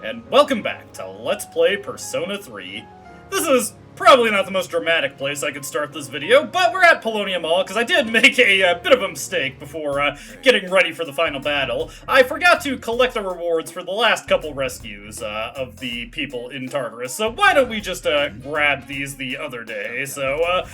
and welcome back to Let's Play Persona 3. This is probably not the most dramatic place I could start this video, but we're at Polonium Mall because I did make a bit of a mistake before getting ready for the final battle. I forgot to collect the rewards for the last couple rescues of the people in Tartarus, so why don't we just grab these the other day? I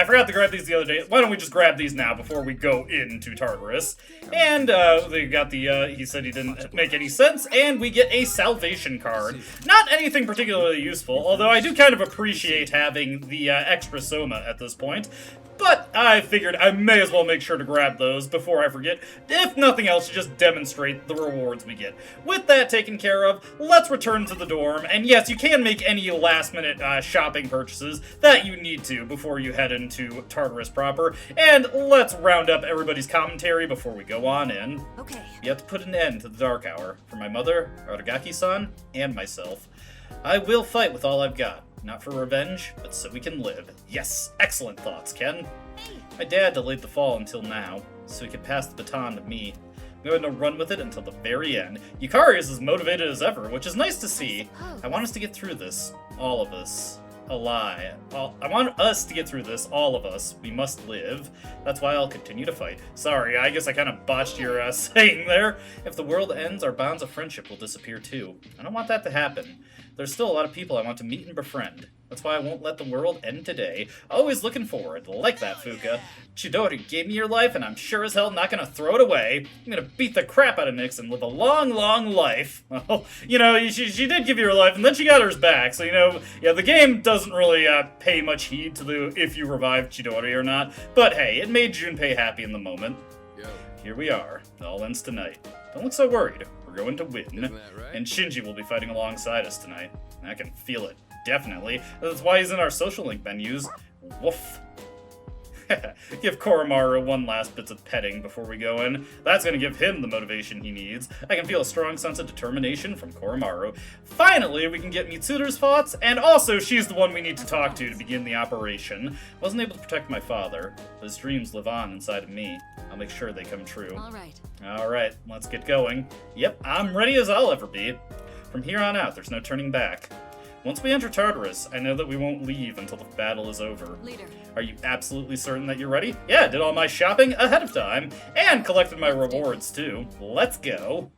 forgot to grab these the other day. Why don't we just grab these now before we go into Tartarus? And they got the, he said he didn't make any sense, and we get a salvation card. Not anything particularly useful, although I do kind of appreciate having the extra Soma at this point. But I figured I may as well make sure to grab those before I forget, if nothing else, to just demonstrate the rewards we get. With that taken care of, let's return to the dorm, and yes, you can make any last-minute shopping purchases that you need to before you head into Tartarus proper, and let's round up everybody's commentary before we go on in. Okay. You have to put an end to the Dark Hour, for my mother, Aragaki-san, and myself. I will fight with all I've got. Not for revenge, but so we can live. Yes, excellent thoughts, Ken. My dad delayed the fall until now, so he could pass the baton to me. I'm going to run with it until the very end. Yukari is as motivated as ever, which is nice to see. I want us to get through this. All of us. A lie. I want us to get through this, all of us. We must live. That's why I'll continue to fight. Sorry, I guess I kind of botched your saying there. If the world ends, our bonds of friendship will disappear too. I don't want that to happen. There's still a lot of people I want to meet and befriend. That's why I won't let the world end today. Always looking forward. Like that, Fuka. Chidori gave me your life, and I'm sure as hell not gonna throw it away. I'm gonna beat the crap out of Nyx and live a long, long life. Well, you know, she did give you her life, and then she got hers back. So, you know, yeah, the game doesn't really pay much heed to the if you revive Chidori or not. But hey, it made Junpei happy in the moment. Yo. Here we are. It all ends tonight. Don't look so worried. We're going to win. Isn't that right? And Shinji will be fighting alongside us tonight. I can feel it. Definitely. That's why he's in our social link menus. Woof. Give Koromaru one last bit of petting before we go in. That's going to give him the motivation he needs. I can feel a strong sense of determination from Koromaru. Finally, we can get Mitsuru's thoughts, and also she's the one we need to talk to begin the operation. Wasn't able to protect my father, but his dreams live on inside of me. I'll make sure they come true. Alright, let's get going. Yep, I'm ready as I'll ever be. From here on out, there's no turning back. Once we enter Tartarus, I know that we won't leave until the battle is over. Leader. Are you absolutely certain that you're ready? Yeah, did all my shopping ahead of time, and collected my rewards too. Let's go.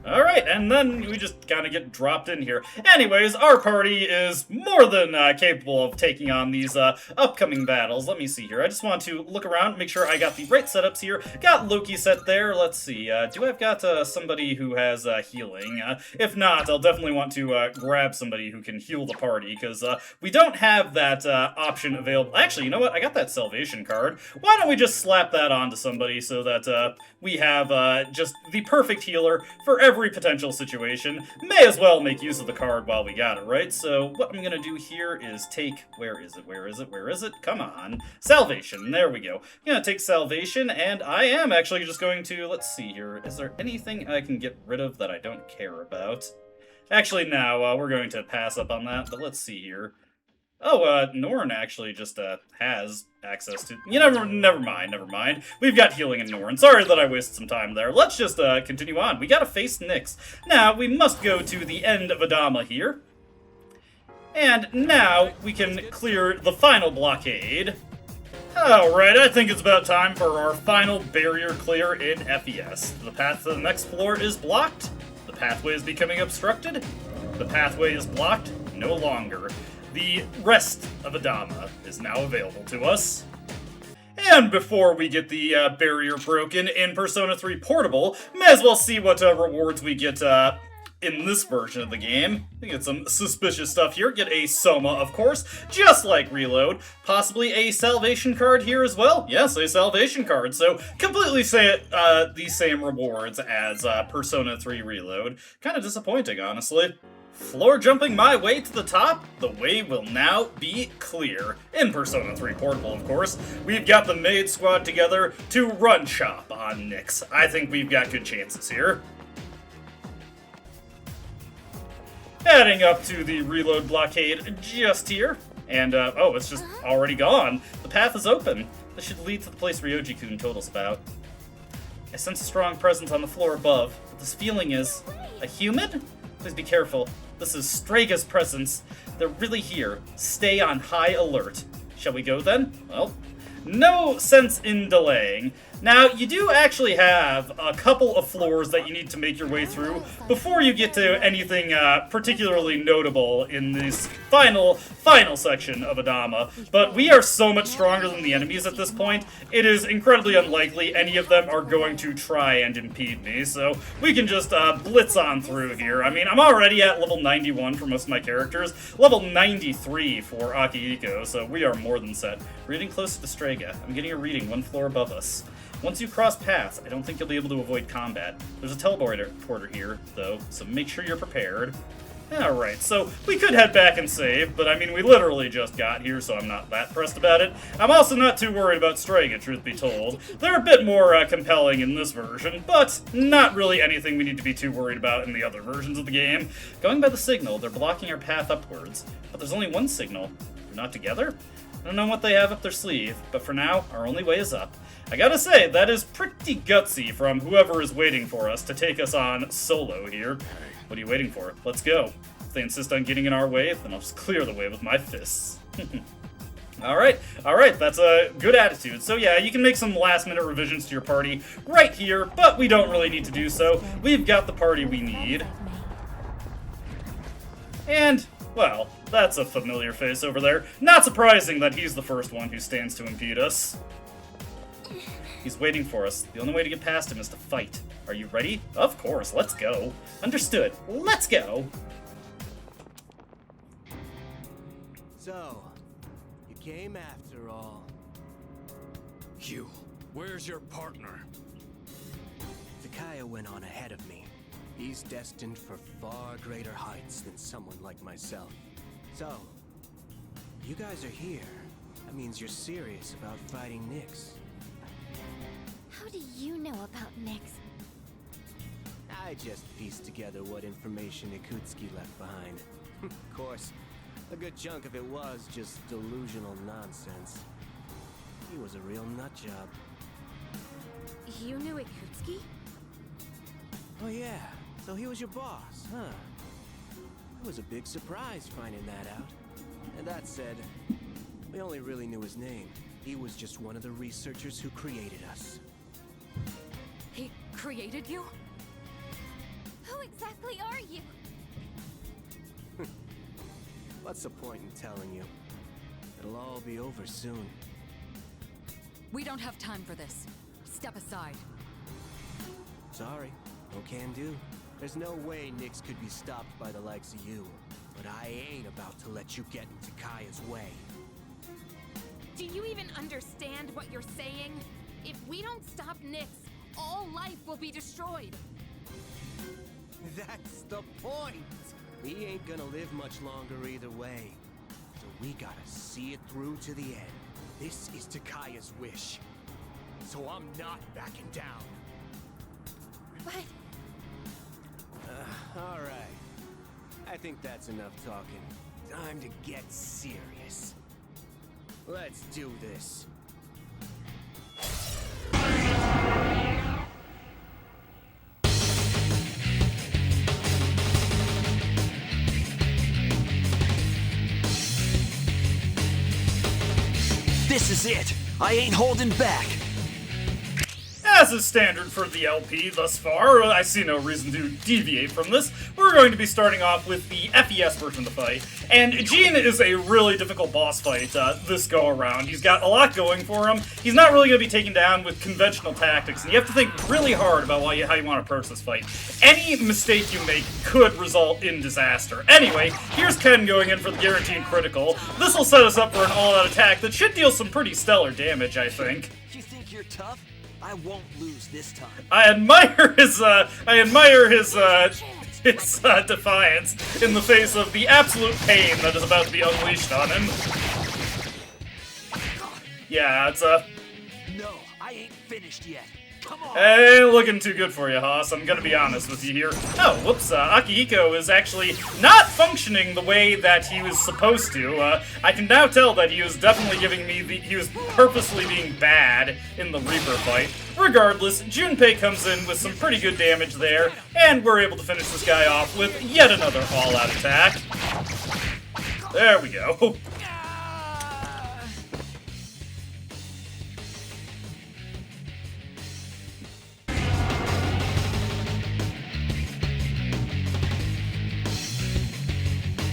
Alright, and then we just kind of get dropped in here. Anyways, our party is more than capable of taking on these upcoming battles. Let me see here. I just want to look around, make sure I got the right setups here. Got Loki set there. Let's see. Do I've got somebody who has healing? If not, I'll definitely want to grab somebody who can heal the party, because we don't have that option available. Actually, you know what? I got that salvation card. Why don't we just slap that onto somebody so that we have just the perfect healer for every potential situation. May as well make use of the card while we got it, right? So what I'm gonna do here is take, where is it? Come on. Salvation, there we go. I'm gonna take Salvation, and I am actually just going to, let's see here, is there anything I can get rid of that I don't care about? Actually, no, we're going to pass up on that, but let's see here. Oh, Norn actually just, has access to... You know, never mind. We've got healing in Norn. Sorry that I wasted some time there. Let's just, continue on. We gotta face Nyx. Now, we must go to the end of Adama here. And now, we can clear the final blockade. Alright, I think it's about time for our final barrier clear in FES. The path to the next floor is blocked. The pathway is becoming obstructed. The pathway is blocked no longer. The rest of Adama is now available to us. And before we get the barrier broken in Persona 3 Portable, may as well see what rewards we get in this version of the game. We get some suspicious stuff here. Get a Soma, of course, just like Reload. Possibly a Salvation card here as well. Yes, a Salvation card. So completely the same rewards as Persona 3 Reload. Kind of disappointing, honestly. Floor jumping my way to the top, the way will now be clear. In Persona 3 Portable, of course, we've got the maid squad together to run shop on Nyx. I think we've got good chances here. Heading up to the reload blockade just here. And, oh, it's just already gone. The path is open. This should lead to the place Ryoji-kun told us about. I sense a strong presence on the floor above, but this feeling is... a human? Please be careful. This is Straga's presence. They're really here. Stay on high alert. Shall we go then? Well, no sense in delaying. Now, you do actually have a couple of floors that you need to make your way through before you get to anything particularly notable in this final section of Adama. But we are so much stronger than the enemies at this point, it is incredibly unlikely any of them are going to try and impede me, so we can just blitz on through here. I mean, I'm already at level 91 for most of my characters, level 93 for Akihiko, so we are more than set. Reading closer to Straga. I'm getting a reading one floor above us. Once you cross paths, I don't think you'll be able to avoid combat. There's a teleporter here, though, so make sure you're prepared. Alright, so we could head back and save, but I mean, we literally just got here, so I'm not that pressed about it. I'm also not too worried about Straga, truth be told. They're a bit more compelling in this version, but not really anything we need to be too worried about in the other versions of the game. Going by the signal, they're blocking our path upwards, but there's only one signal. We're not together? I don't know what they have up their sleeve, but for now, our only way is up. I gotta say, that is pretty gutsy from whoever is waiting for us to take us on solo here. What are you waiting for? Let's go. If they insist on getting in our way, then I'll just clear the way with my fists. Alright, that's a good attitude. So yeah, you can make some last-minute revisions to your party right here, but we don't really need to do so. We've got the party we need. And... well, that's a familiar face over there. Not surprising that he's the first one who stands to impede us. He's waiting for us. The only way to get past him is to fight. Are you ready? Of course, let's go. Understood. Let's go! So, you came after all. Hugh, where's your partner? Takaya went on ahead of me. He's destined for far greater heights than someone like myself. So, you guys are here. That means you're serious about fighting Nyx. How do you know about Nyx? I just pieced together what information Ikutsuki left behind. Of course, a good chunk of it was just delusional nonsense. He was a real nutjob. You knew Ikutsuki? Oh yeah, so he was your boss, huh? It was a big surprise finding that out. And that said, we only really knew his name. He was just one of the researchers who created us. He created you? Who exactly are you? What's the point in telling you? It'll all be over soon. We don't have time for this. Step aside. Sorry, no can do. There's no way Nyx could be stopped by the likes of you. But I ain't about to let you get in Takaya's way. Do you even understand what you're saying? If we don't stop Nyx, all life will be destroyed. That's the point! We ain't gonna live much longer either way. So we gotta see it through to the end. This is Takaya's wish. So I'm not backing down. But... alright. I think that's enough talking. Time to get serious. Let's do this. This is it! I ain't holding back! As is standard for the LP thus far, I see no reason to deviate from this. We're going to be starting off with the FES version of the fight. And Jin is a really difficult boss fight this go-around. He's got a lot going for him. He's not really going to be taken down with conventional tactics, and you have to think really hard about how you want to approach this fight. Any mistake you make could result in disaster. Anyway, here's Ken going in for the guaranteed critical. This will set us up for an all-out attack that should deal some pretty stellar damage, I think. You think you're tough? I won't lose this time. I admire his defiance in the face of the absolute pain that is about to be unleashed on him. Yeah, it's No, I ain't finished yet. Hey, looking too good for you, Haas. I'm gonna be honest with you here. Oh, whoops, Akihiko is actually not functioning the way that he was supposed to. I can now tell that he was definitely giving me he was purposely being bad in the Reaper fight. Regardless, Junpei comes in with some pretty good damage there, and we're able to finish this guy off with yet another all-out attack. There we go.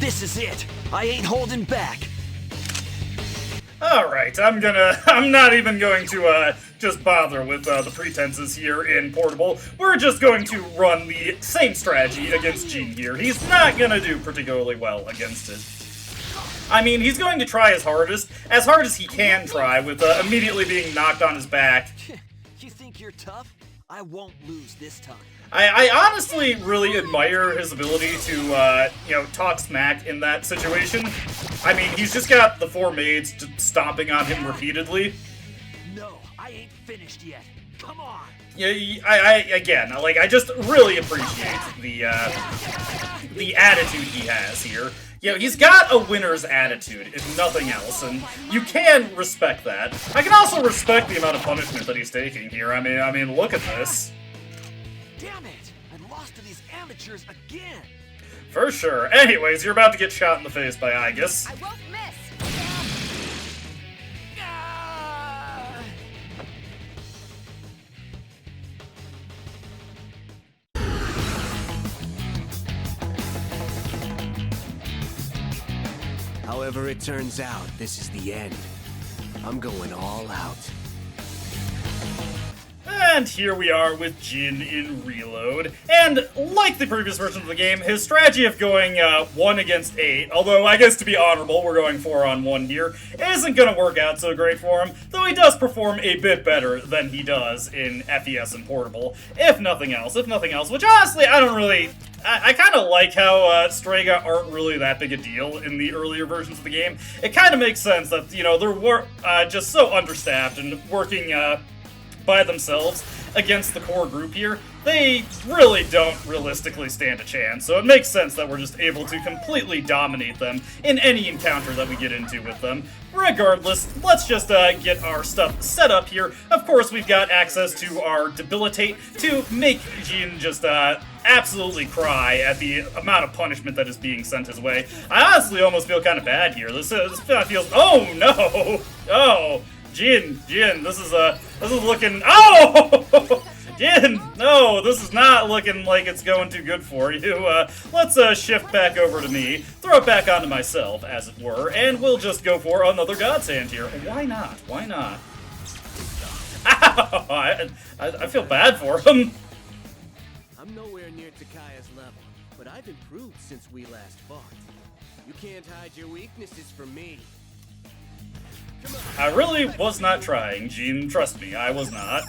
This is it. I ain't holding back. Alright, I'm not even going to, just bother with, the pretenses here in Portable. We're just going to run the same strategy against Jin here. He's not gonna do particularly well against it. I mean, he's going to try his hardest as he can try, with, immediately being knocked on his back. You think you're tough? I won't lose this time. I honestly really admire his ability to, you know, talk smack in that situation. I mean, he's just got the 4 maids stomping on him repeatedly. No, I ain't finished yet. Come on. Yeah, again, like, I just really appreciate the attitude he has here. You know, he's got a winner's attitude, if nothing else, and you can respect that. I can also respect the amount of punishment that he's taking here. I mean, look at this. Damn it! I lost to these amateurs again! For sure. Anyways, you're about to get shot in the face by Aegis. I won't miss. However it turns out, this is the end. I'm going all out. And here we are with Jin in Reload. And like the previous version of the game, his strategy of going 1 against 8, although I guess to be honorable, we're going 4-on-1 here, isn't going to work out so great for him, though he does perform a bit better than he does in FES and Portable, if nothing else, which honestly, I don't really... I kind of like how Strega aren't really that big a deal in the earlier versions of the game. It kind of makes sense that, you know, they're just so understaffed and working by themselves against the core group here. They really don't realistically stand a chance, so it makes sense that we're just able to completely dominate them in any encounter that we get into with them. Regardless, let's just get our stuff set up here. Of course, we've got access to our Debilitate to make Jin just absolutely cry at the amount of punishment that is being sent his way. I honestly almost feel kind of bad here. This feels... Oh, no! Oh! Jin, this is looking... Oh! Jin, no, this is not looking like it's going too good for you. Let's shift back over to me, throw it back onto myself, as it were, and we'll just go for another God's Hand here. Why not? Why not? Ow! I feel bad for him. I'm nowhere near Takaya's level, but I've improved since we last fought. You can't hide your weaknesses from me. I really was not trying, Jin. Trust me, I was not.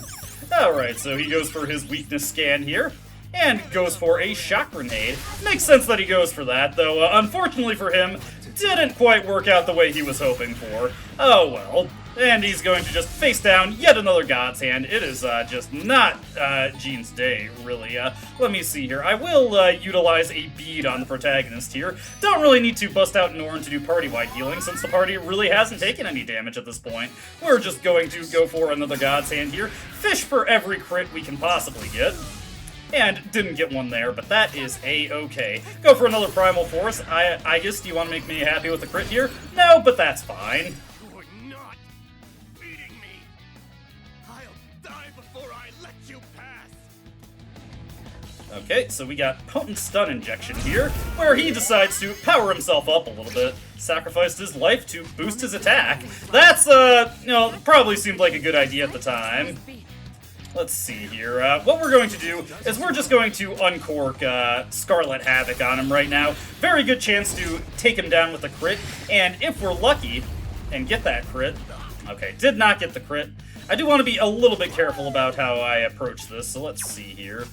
Alright, so he goes for his weakness scan here, and goes for a shock grenade. Makes sense that he goes for that, though unfortunately for him, didn't quite work out the way he was hoping for. Oh well. And he's going to just face down yet another God's Hand. It is just not Jin's day, really. Let me see here. I will utilize a bead on the protagonist here. Don't really need to bust out Norn to do party-wide healing, since the party really hasn't taken any damage at this point. We're just going to go for another God's Hand here. Fish for every crit we can possibly get. And didn't get one there, but that is a-okay. Go for another Primal Force. I guess, do you want to make me happy with the crit here? No, but that's fine. Okay, so we got Potent Stun Injection here, where he decides to power himself up a little bit. Sacrificed his life to boost his attack. That's, you know, probably seemed like a good idea at the time. Let's see here. What we're going to do is we're just going to uncork Scarlet Havoc on him right now. Very good chance to take him down with a crit, and if we're lucky and get that crit... Okay, did not get the crit. I do want to be a little bit careful about how I approach this, so let's see here.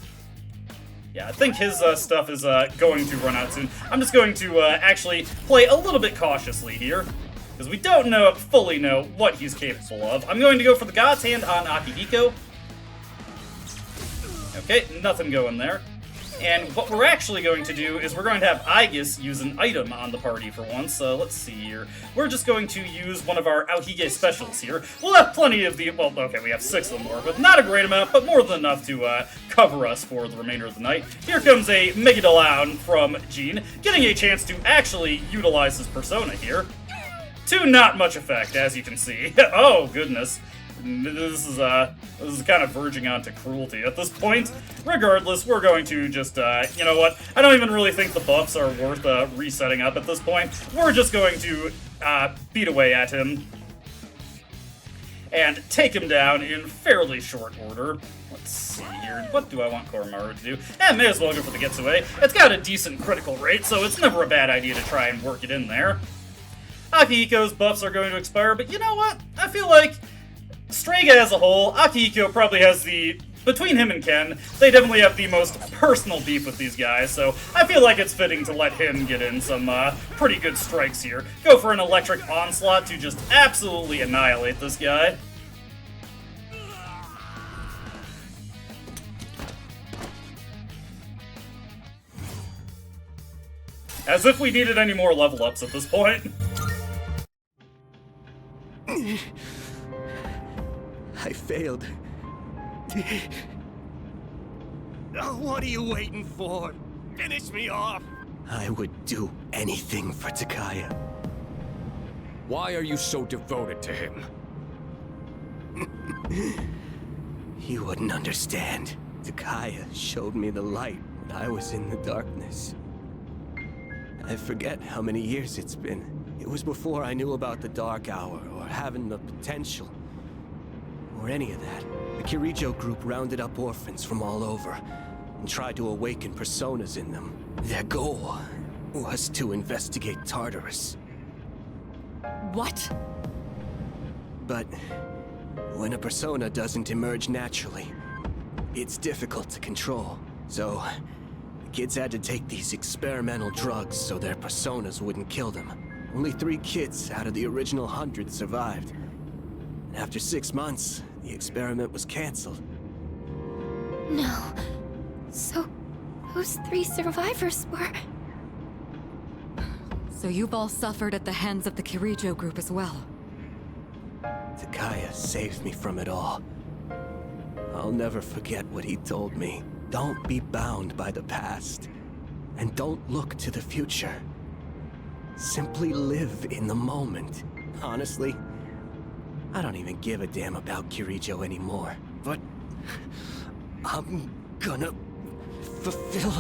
Yeah, I think his stuff is going to run out soon. I'm just going to actually play a little bit cautiously here, because we don't fully know what he's capable of. I'm going to go for the God's Hand on Akihiko. Okay, nothing going there. And what we're actually going to do is we're going to have Aegis use an item on the party for once. So let's see here. We're just going to use one of our Aohige specials here. We'll have plenty of the... Well, okay, we have 6 of them more, but not a great amount, but more than enough to cover us for the remainder of the night. Here comes a Megadolon from Jin, getting a chance to actually utilize his persona here. To not much effect, as you can see. Oh, goodness. This is kind of verging onto cruelty at this point. Regardless, we're going to just, you know what? I don't even really think the buffs are worth resetting up at this point. We're just going to beat away at him and take him down in fairly short order. Let's see here. What do I want Koromaru to do? May as well go for the Getsuei. It's got a decent critical rate, so it's never a bad idea to try and work it in there. Akihiko's buffs are going to expire, but you know what? I feel like Strega as a whole, Akihiko probably has the... Between him and Ken, they definitely have the most personal beef with these guys, so I feel like it's fitting to let him get in some pretty good strikes here. Go for an electric onslaught to just absolutely annihilate this guy. As if we needed any more level ups at this point. I failed. Oh, what are you waiting for? Finish me off! I would do anything for Takaya. Why are you so devoted to him? You wouldn't understand. Takaya showed me the light when I was in the darkness. I forget how many years it's been. It was before I knew about the Dark Hour, or having the potential, or any of that. The Kirijo group rounded up orphans from all over, and tried to awaken personas in them. Their goal was to investigate Tartarus. What? But when a persona doesn't emerge naturally, it's difficult to control. So, the kids had to take these experimental drugs so their personas wouldn't kill them. Only 3 kids out of the original 100 survived. And after 6 months, the experiment was canceled. No. So, those 3 survivors were... So you've all suffered at the hands of the Kirijo group as well. Takaya saved me from it all. I'll never forget what he told me. Don't be bound by the past. And don't look to the future. Simply live in the moment. Honestly, I don't even give a damn about Kirijo anymore. But I'm gonna fulfill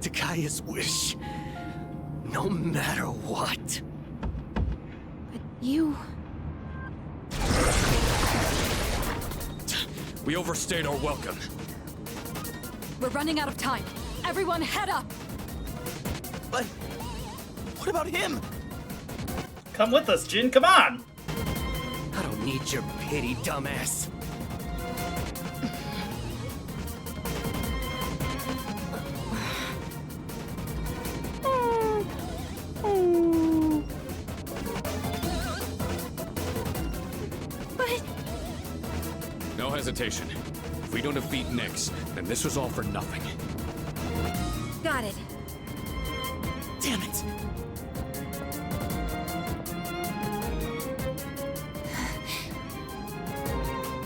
Takaya's wish. No matter what. But you... We overstayed our welcome. We're running out of time. Everyone head up! But what about him? Come with us, Jin, come on! I don't need your pity, dumbass. But... No hesitation. If we don't defeat Nyx, then this was all for nothing. Got it. Damn it!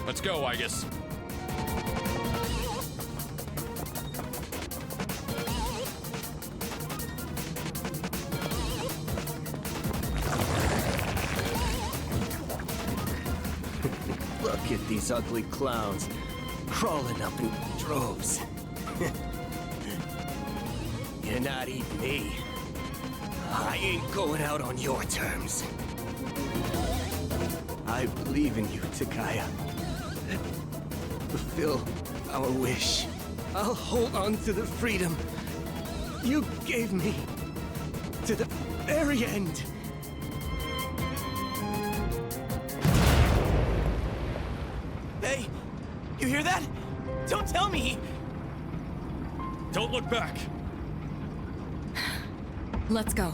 Let's go, I guess. Look at these ugly clowns, crawling up in droves. You're not eating me. I ain't going out on your terms. I believe in you, Takaya. Fulfill our wish. I'll hold on to the freedom you gave me to the very end. Hey, you hear that? Don't tell me! Don't look back! Let's go.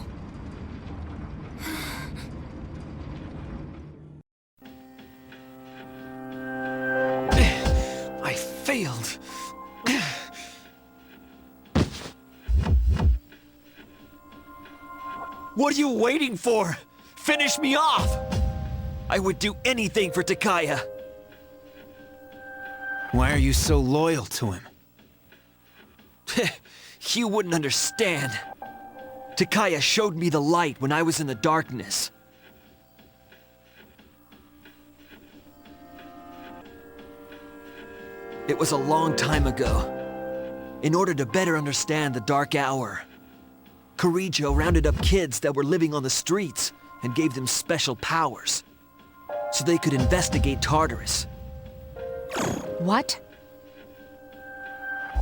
I failed. What are you waiting for? Finish me off! I would do anything for Takaya. Why are you so loyal to him? You wouldn't understand. Takaya showed me the light when I was in the darkness. It was a long time ago. In order to better understand the dark hour, Kirijo rounded up kids that were living on the streets and gave them special powers, so they could investigate Tartarus. What?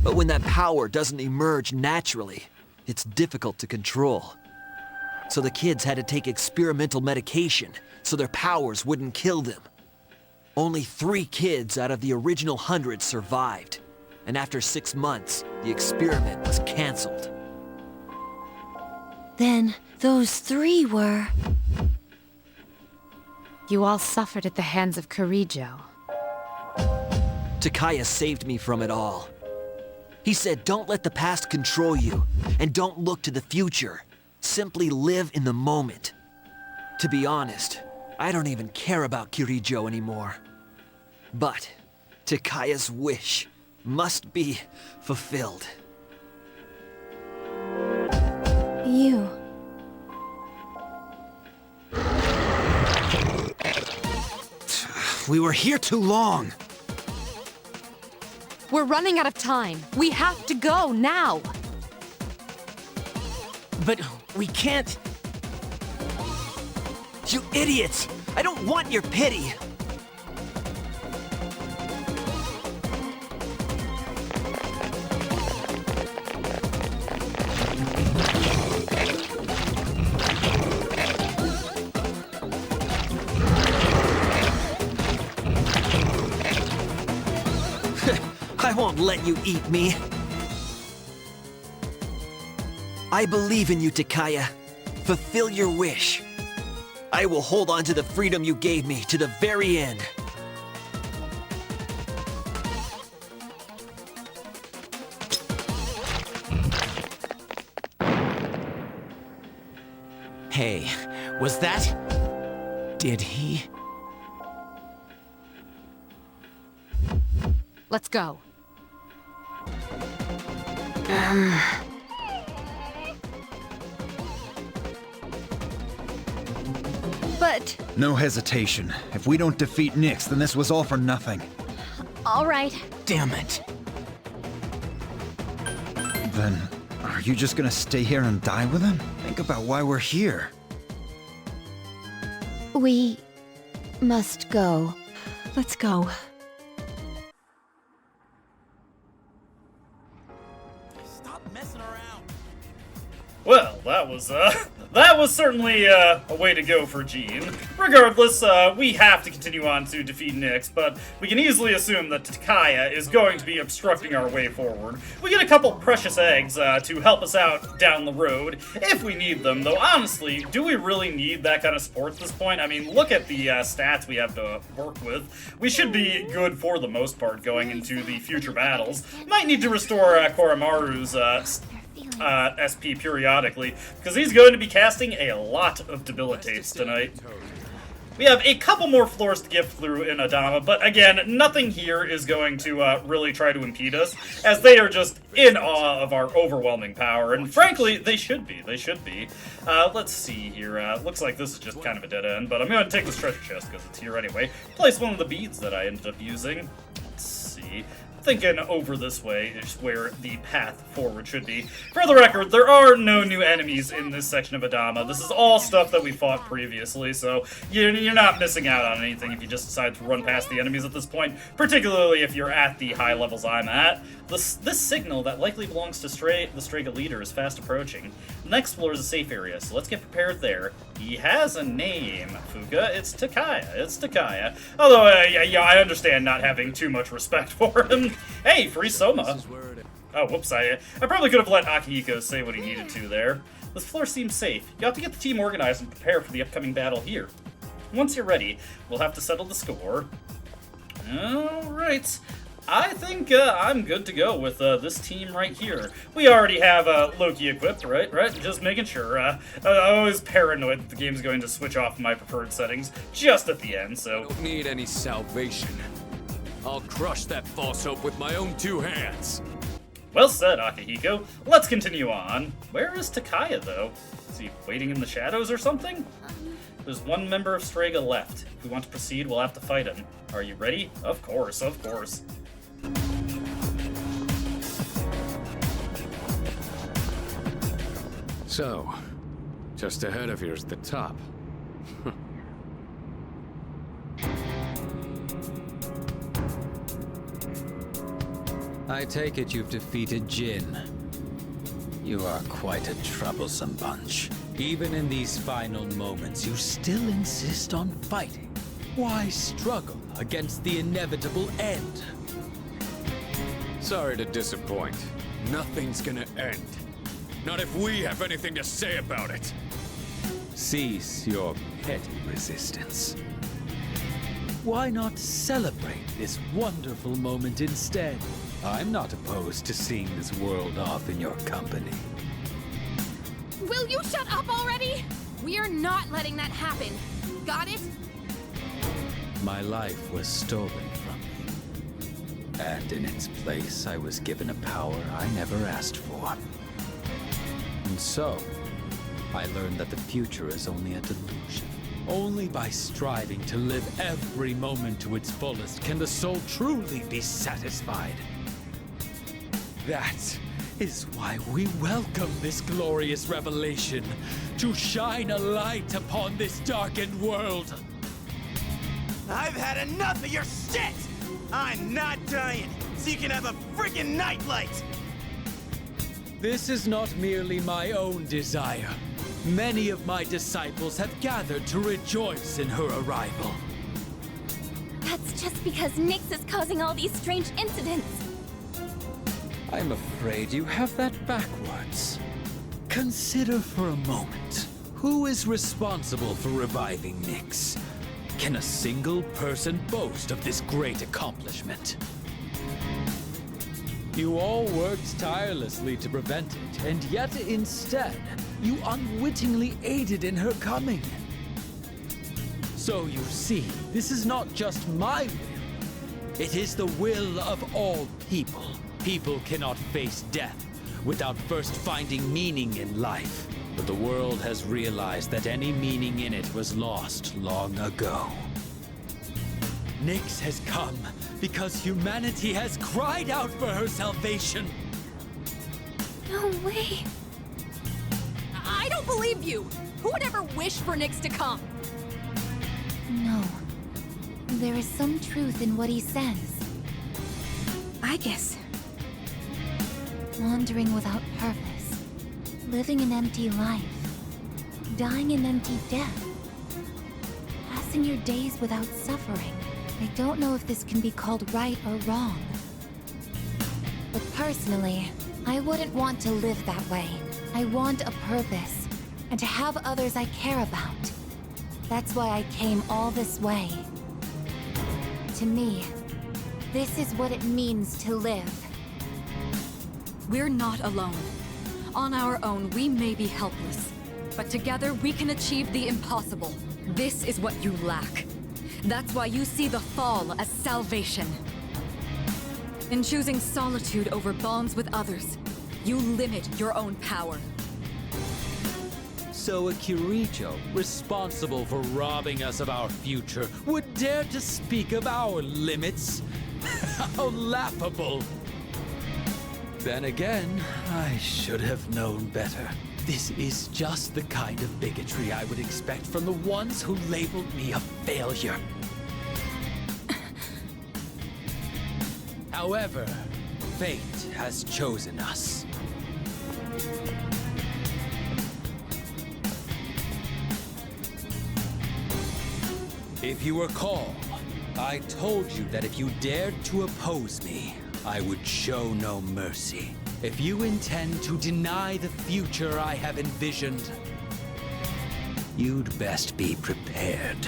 But when that power doesn't emerge naturally, it's difficult to control. So the kids had to take experimental medication so their powers wouldn't kill them. Only 3 kids out of the original 100 survived, and after 6 months, the experiment was canceled. Then those 3 were... You all suffered at the hands of Kirijo. Takaya saved me from it all. He said, don't let the past control you, and don't look to the future. Simply live in the moment. To be honest, I don't even care about Kirijo anymore. But Takaya's wish must be fulfilled. You. We were here too long. We're running out of time. We have to go now. But we can't... You idiots! I don't want your pity! I won't let you eat me. I believe in you, Takaya. Fulfill your wish. I will hold on to the freedom you gave me to the very end. Hey, was that... Did he... Let's go. But... No hesitation. If we don't defeat Nyx, then this was all for nothing. all right. Damn it. Then, are you just gonna stay here and die with him? Think about why we're here. We... must go. Let's go. Stop messing around. Well, that was certainly a way to go for Jean. Regardless, we have to continue on to defeat Nyx, but we can easily assume that Takaya is going to be obstructing our way forward. We get a couple precious eggs to help us out down the road, if we need them, though honestly, do we really need that kind of support at this point? I mean, look at the stats we have to work with. We should be good for the most part going into the future battles. Might need to restore Koromaru's SP periodically, because he's going to be casting a lot of debilitates tonight. We have a couple more floors to get through in Adama, but again, nothing here is going to really try to impede us, as they are just in awe of our overwhelming power, and frankly, they should be. Let's see here. Looks like this is just kind of a dead end, but I'm going to take this treasure chest because it's here anyway. Place one of the beads that I ended up using. Let's see. Thinking over this way is where the path forward should be. For the record, there are no new enemies in this section of Adama. This is all stuff that we fought previously, so you're not missing out on anything if you just decide to run past the enemies at this point, particularly if you're at the high levels I'm at. This signal that likely belongs to the Strega leader is fast approaching. The next floor is a safe area, so let's get prepared there. He has a name, Fuga. It's Takaya. Although, yeah, I understand not having too much respect for him. Hey, free Soma. Oh, whoops, I probably could have let Akihiko say what he needed to there. This floor seems safe. You have to get the team organized and prepare for the upcoming battle here. Once you're ready, we'll have to settle the score. Alright. I think I'm good to go with this team right here. We already have Loki equipped, right? Just making sure. I'm always paranoid that the game's going to switch off my preferred settings just at the end, so... Don't need any salvation. I'll crush that false hope with my own 2 hands. Well said, Akihiko. Let's continue on. Where is Takaya, though? Is he waiting in the shadows or something? There's one member of Strega left. If we want to proceed, we'll have to fight him. Are you ready? Of course, of course. So, just ahead of here's the top. I take it you've defeated Jin. You are quite a troublesome bunch. Even in these final moments, you still insist on fighting. Why struggle against the inevitable end? Sorry to disappoint. Nothing's gonna end. Not if we have anything to say about it. Cease your petty resistance. Why not celebrate this wonderful moment instead? I'm not opposed to seeing this world off in your company. Will you shut up already? We're not letting that happen. Got it? My life was stolen from me. And in its place, I was given a power I never asked for. And so, I learned that the future is only a delusion. Only by striving to live every moment to its fullest can the soul truly be satisfied. That is why we welcome this glorious revelation, to shine a light upon this darkened world. I've had enough of your shit! I'm not dying, so you can have a freaking nightlight! This is not merely my own desire. Many of my disciples have gathered to rejoice in her arrival. That's just because Nyx is causing all these strange incidents. I'm afraid you have that backwards. Consider for a moment, who is responsible for reviving Nyx? Can a single person boast of this great accomplishment? You all worked tirelessly to prevent it, and yet instead, you unwittingly aided in her coming. So you see, this is not just my will. It is the will of all people. People cannot face death without first finding meaning in life. But the world has realized that any meaning in it was lost long ago. Nyx has come because humanity has cried out for her salvation. No way. I don't believe you! Who would ever wish for Nyx to come? No. There is some truth in what he says. I guess. Wandering without purpose. Living an empty life. Dying an empty death. Passing your days without suffering. I don't know if this can be called right or wrong. But personally, I wouldn't want to live that way. I want a purpose, and to have others I care about. That's why I came all this way. To me, this is what it means to live. We're not alone. On our own, we may be helpless. But together, we can achieve the impossible. This is what you lack. That's why you see the fall as salvation. In choosing solitude over bonds with others, you limit your own power. So a Kirijo, responsible for robbing us of our future, would dare to speak of our limits? How laughable! Then again, I should have known better. This is just the kind of bigotry I would expect from the ones who labeled me a failure. However, fate has chosen us. If you recall, I told you that if you dared to oppose me, I would show no mercy. If you intend to deny the future I have envisioned, you'd best be prepared.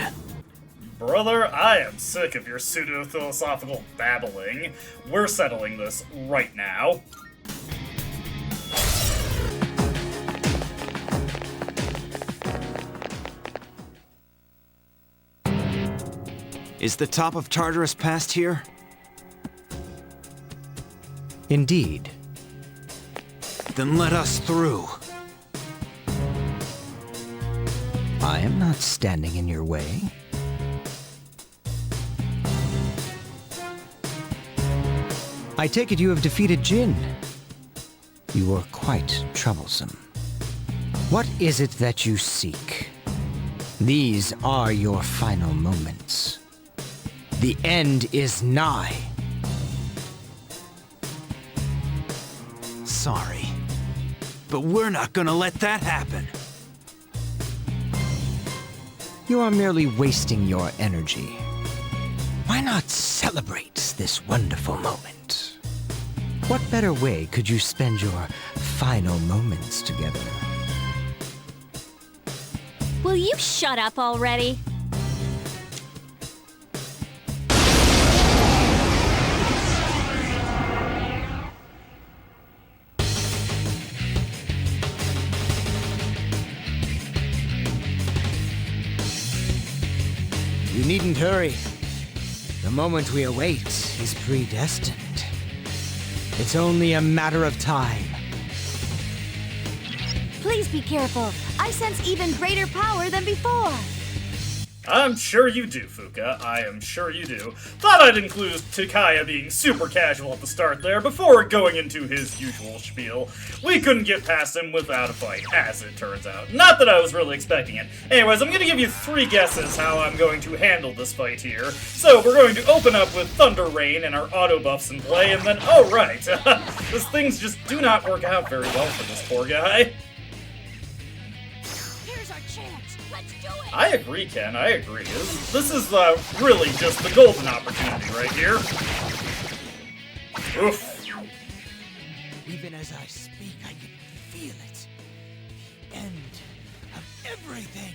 Brother, I am sick of your pseudo-philosophical babbling. We're settling this right now. Is the top of Tartarus past here? Indeed. Then let us through. I am not standing in your way. I take it you have defeated Jin. You are quite troublesome. What is it that you seek? These are your final moments. The end is nigh. Sorry, but we're not gonna let that happen. You are merely wasting your energy. Why not celebrate this wonderful moment? What better way could you spend your final moments together? Will you shut up already? You needn't hurry. The moment we await is predestined. It's only a matter of time. Please be careful. I sense even greater power than before. I'm sure you do, Fuka. I am sure you do. Thought I'd include Takaya being super casual at the start there before going into his usual spiel. We couldn't get past him without a fight, as it turns out. Not that I was really expecting it. Anyways, I'm gonna give you 3 guesses how I'm going to handle this fight here. So, we're going to open up with Thunder Rain and our auto buffs in play, and then, oh right, these things just do not work out very well for this poor guy. I agree, Ken, I agree. This is really just the golden opportunity right here. Oof. Even as I speak, I can feel it. The end of everything.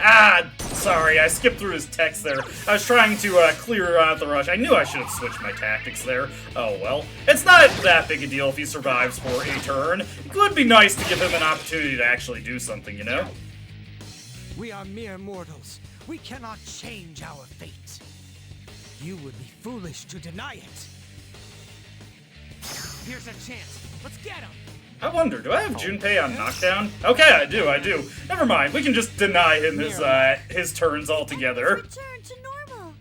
Ah, sorry, I skipped through his text there. I was trying to clear out the rush. I knew I should have switched my tactics there. Oh well. It's not that big a deal if he survives for a turn. It would be nice to give him an opportunity to actually do something, you know? We are mere mortals. We cannot change our fate. You would be foolish to deny it. Here's a chance. Let's get him. I wonder, do I have Junpei on knockdown? Okay, I do. Never mind, we can just deny him his turns altogether. Return to normal.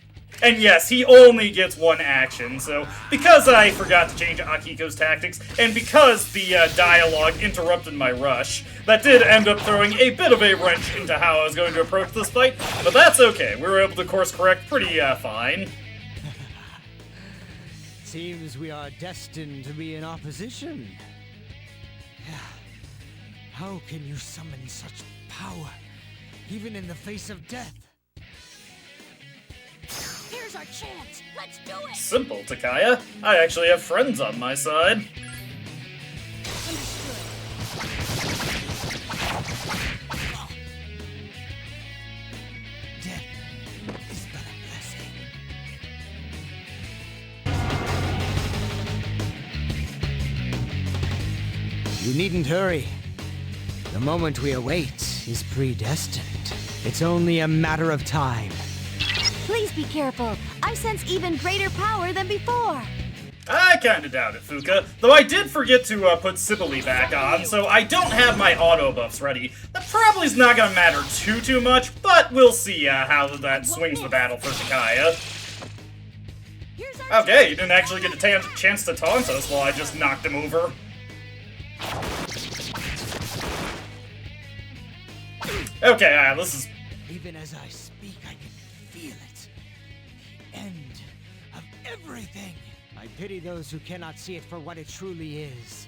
And yes, he only gets 1 action, so because I forgot to change Akiko's tactics, and because the dialogue interrupted my rush, that did end up throwing a bit of a wrench into how I was going to approach this fight, but that's okay. We were able to course correct pretty fine. Seems we are destined to be in opposition. How can you summon such power, even in the face of death? Here's our chance. Let's do it. Simple, Takaya. I actually have friends on my side. Death is but a blessing. You needn't hurry. The moment we await is predestined. It's only a matter of time. Please be careful. I sense even greater power than before. I kinda doubt it, Fuka. Though I did forget to put Sibylle back on, so I don't have my auto buffs ready. That probably is not gonna matter too much, but we'll see how that swings the battle for Takaya. Okay, he didn't actually get a chance to taunt us while I just knocked him over. Okay, this is... Even as I speak, I can feel it. The end of everything. I pity those who cannot see it for what it truly is.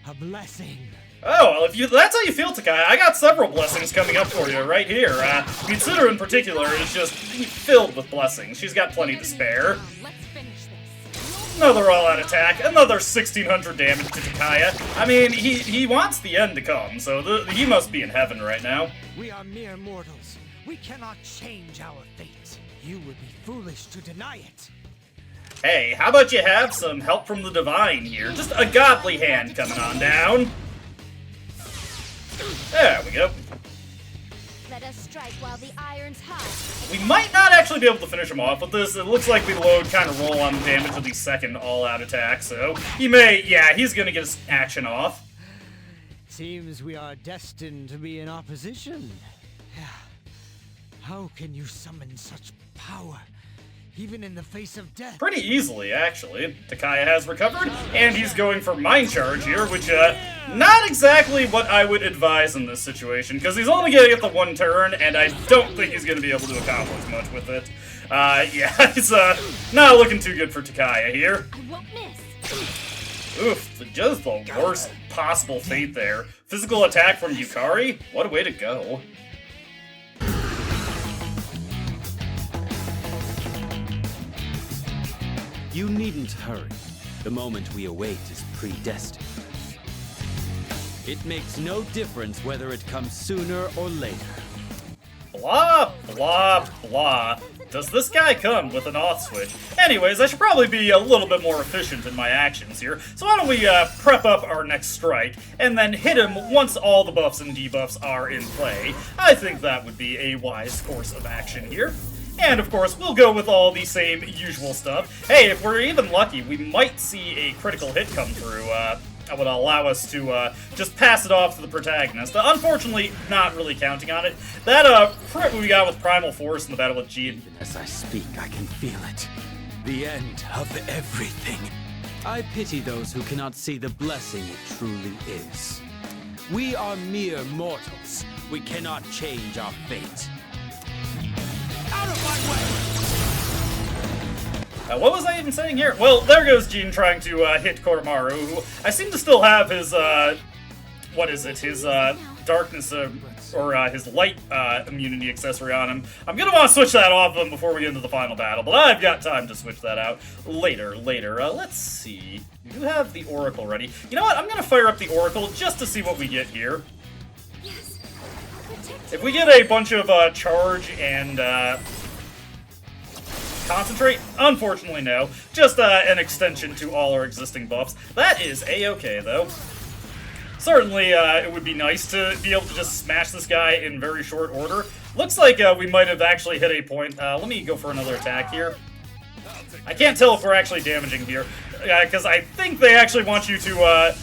A blessing. Oh, well, if that's how you feel, Takaya, I got several blessings coming up for you right here. Mitsuru in particular is just filled with blessings. She's got plenty to spare. Another all-out attack, another 1600 damage to Takaya. I mean, he wants the end to come, so he must be in heaven right now. We are mere mortals. We cannot change our fate. You would be foolish to deny it. Hey, how about you have some help from the divine here? Just a godly hand coming on down. There we go. Let us strike while the iron's hot. We might not actually be able to finish him off with this. It looks like the load kind of roll on the damage with the second all-out attack, so he may, yeah, he's gonna get his action off. Seems we are destined to be in opposition. How can you summon such power, even in the face of death? Pretty easily, actually. Takaya has recovered, and he's going for Mind Charge here, which, not exactly what I would advise in this situation, because he's only gonna get the one turn, and I don't think he's gonna be able to accomplish much with it. Yeah, it's, not looking too good for Takaya here. I won't miss. Oof, just the worst possible fate there. Physical attack from Yukari? What a way to go. You needn't hurry. The moment we await is predestined. It makes no difference whether it comes sooner or later. Blah, blah, blah. Does this guy come with an off switch? Anyways, I should probably be a little bit more efficient in my actions here. So why don't we prep up our next strike, and then hit him once all the buffs and debuffs are in play. I think that would be a wise course of action here. And of course, we'll go with all the same usual stuff. Hey, if we're even lucky, we might see a critical hit come through. That would allow us to just pass it off to the protagonist. Unfortunately, not really counting on it. That crit we got with Primal Force in the battle with Jin. As I speak, I can feel it. The end of everything. I pity those who cannot see the blessing it truly is. We are mere mortals. We cannot change our fate. Out of my way! What was I even saying here? Well, there goes Jin trying to hit Koromaru, who I seem to still have his, what is it? His darkness, or his light immunity accessory on him. I'm gonna want to switch that off him before we get into the final battle, but I've got time to switch that out later. Let's see. We do have the Oracle ready. You know what? I'm gonna fire up the Oracle just to see what we get here. Yes. If we get a bunch of charge and concentrate, unfortunately no. Just an extension to all our existing buffs. That is a-okay though. Certainly it would be nice to be able to just smash this guy in very short order. Looks like we might have actually hit a point. Let me go for another attack here. I can't tell if we're actually damaging here, because I think they actually want you to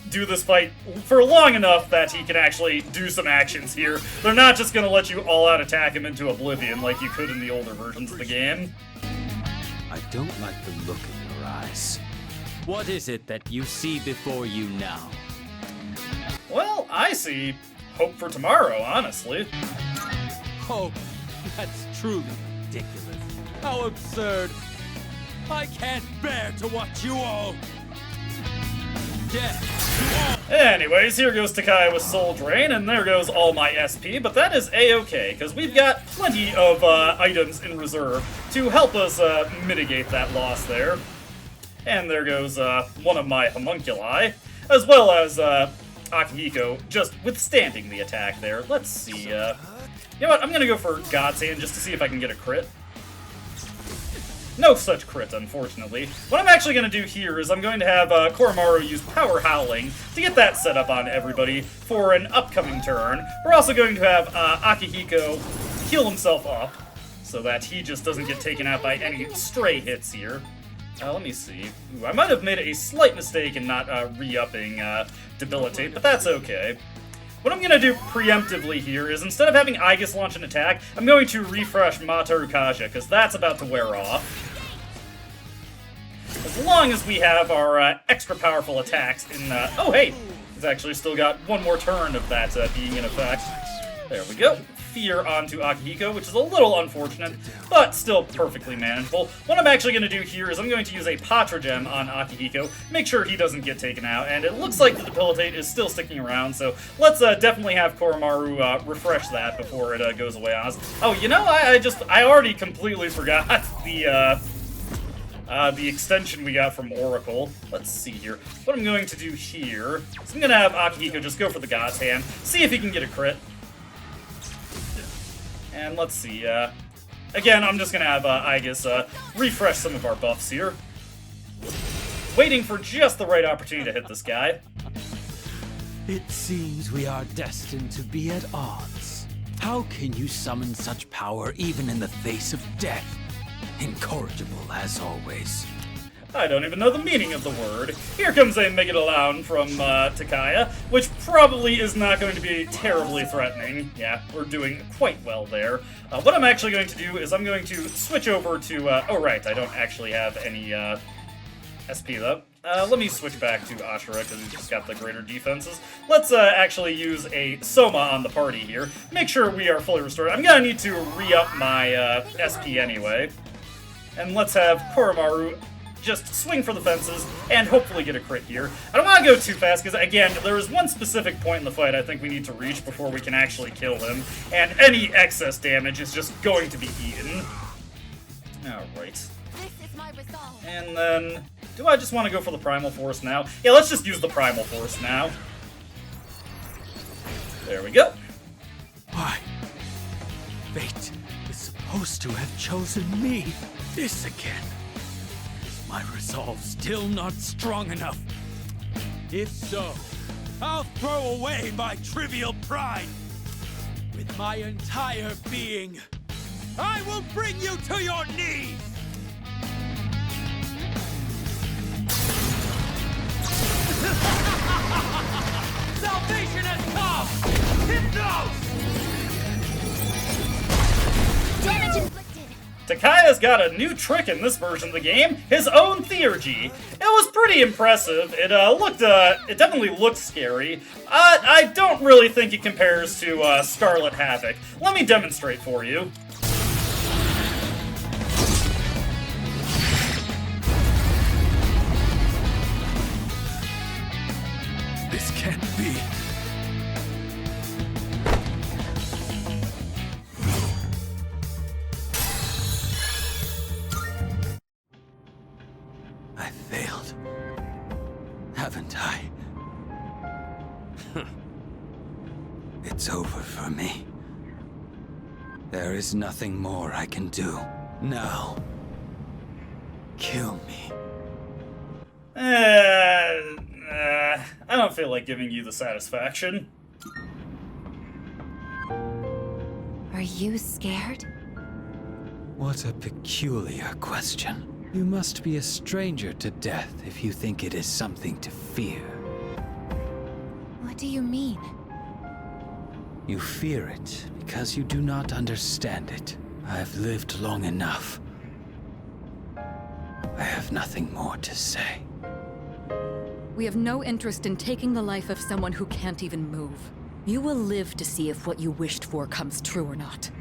do this fight for long enough that he can actually do some actions here. They're not just going to let you all-out attack him into oblivion like you could in the older versions of the game. I don't like the look in your eyes. What is it that you see before you now? Well, I see hope for tomorrow, honestly. Hope? That's truly ridiculous. How absurd. I can't bear to watch you all dead. Anyways, here goes Takaya with Soul Drain, and there goes all my SP, but that is a-okay, because we've got plenty of items in reserve to help us mitigate that loss there. And there goes one of my homunculi, as well as Akihiko just withstanding the attack there. Let's see, you know what, I'm gonna go for God's Hand just to see if I can get a crit. No such crit, unfortunately. What I'm actually going to do here is I'm going to have Koromaru use Power Howling to get that set up on everybody for an upcoming turn. We're also going to have Akihiko heal himself up so that he just doesn't get taken out by any stray hits here. Let me see. Ooh, I might have made a slight mistake in not re-upping Debilitate, but that's okay. What I'm going to do preemptively here is, instead of having Aegis launch an attack, I'm going to refresh Mataru Kaja, because that's about to wear off. As long as we have our extra powerful attacks in... oh, hey! He's actually still got one more turn of that being in effect. There we go. Fear onto Akihiko, which is a little unfortunate, but still perfectly manageable. What I'm actually going to do here is I'm going to use a Patra Gem on Akihiko, make sure he doesn't get taken out, and it looks like the Debilitate is still sticking around, so let's definitely have Koromaru refresh that before it goes away on us. Oh, you know, I already completely forgot the extension we got from Oracle. Let's see here. What I'm going to do here is I'm going to have Akihiko just go for the God's Hand, see if he can get a crit. And let's see, again, I'm just gonna have, refresh some of our buffs here. Waiting for just the right opportunity to hit this guy. It seems we are destined to be at odds. How can you summon such power even in the face of death? Incorrigible as always. I don't even know the meaning of the word. Here comes a Megalodon from Takaya, which probably is not going to be terribly threatening. Yeah, we're doing quite well there. What I'm actually going to do is I'm going to switch over to, oh right, I don't actually have any SP though. Let me switch back to Ashura because he's just got the greater defenses. Let's actually use a Soma on the party here. Make sure we are fully restored. I'm gonna need to re-up my SP anyway. And let's have Koromaru just swing for the fences and hopefully get a crit here. I don't want to go too fast because, again, there is one specific point in the fight I think we need to reach before we can actually kill him, and any excess damage is just going to be eaten. Alright. And then, do I just want to go for the Primal Force now? Yeah, let's just use the Primal Force now. There we go. Why? Fate is supposed to have chosen me. This again. Is my resolve still not strong enough? If so, I'll throw away my trivial pride. With my entire being, I will bring you to your knees! Salvation has come! Hypnos! Damage inflicted. Takaya's got a new trick in this version of the game, his own Theurgy. It was pretty impressive. It definitely looked scary. I don't really think it compares to Scarlet Havoc. Let me demonstrate for you. This can't be. I failed. Haven't I? It's over for me. There is nothing more I can do. Now, kill me. I don't feel like giving you the satisfaction. Are you scared? What a peculiar question. You must be a stranger to death if you think it is something to fear. What do you mean? You fear it because you do not understand it. I've lived long enough. I have nothing more to say. We have no interest in taking the life of someone who can't even move. You will live to see if what you wished for comes true or not.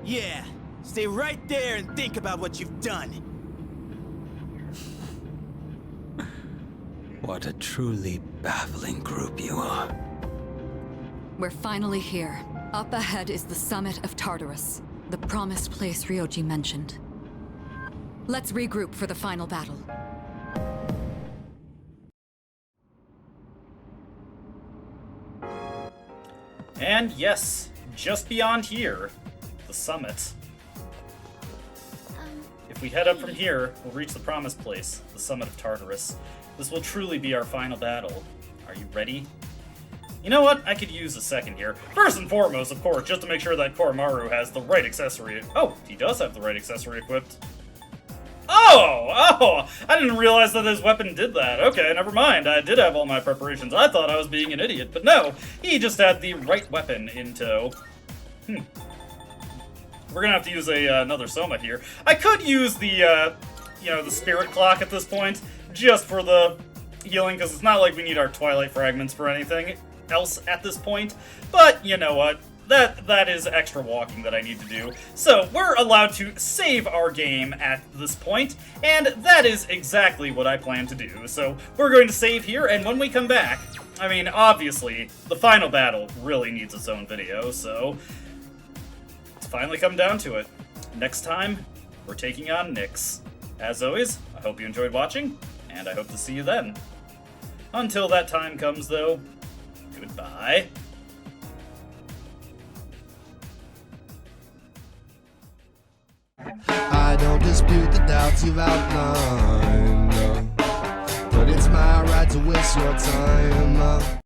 Yeah, stay right there and think about what you've done. What a truly baffling group you are. We're finally here. Up ahead is the summit of Tartarus, the promised place Ryoji mentioned. Let's regroup for the final battle. And yes, just beyond here, the summit. If we head up from here, we'll reach the promised place, the summit of Tartarus. This will truly be our final battle. Are you ready? You know what? I could use a second here. First and foremost, of course, just to make sure that Koromaru has the right accessory. Oh, he does have the right accessory equipped. Oh! I didn't realize that his weapon did that. Okay, never mind. I did have all my preparations. I thought I was being an idiot, but no. He just had the right weapon in tow. We're gonna have to use another Soma here. I could use the, the Spirit Clock at this point, just for the healing, because it's not like we need our Twilight Fragments for anything else at this point. But, you know what? That is extra walking that I need to do. So, we're allowed to save our game at this point, and that is exactly what I plan to do. So, we're going to save here, and when we come back, I mean, obviously, the final battle really needs its own video, so it's finally come down to it. Next time, we're taking on Nyx. As always, I hope you enjoyed watching, and I hope to see you then. Until that time comes, though, goodbye. I don't dispute the doubts you've outlined, but it's my right to waste your time.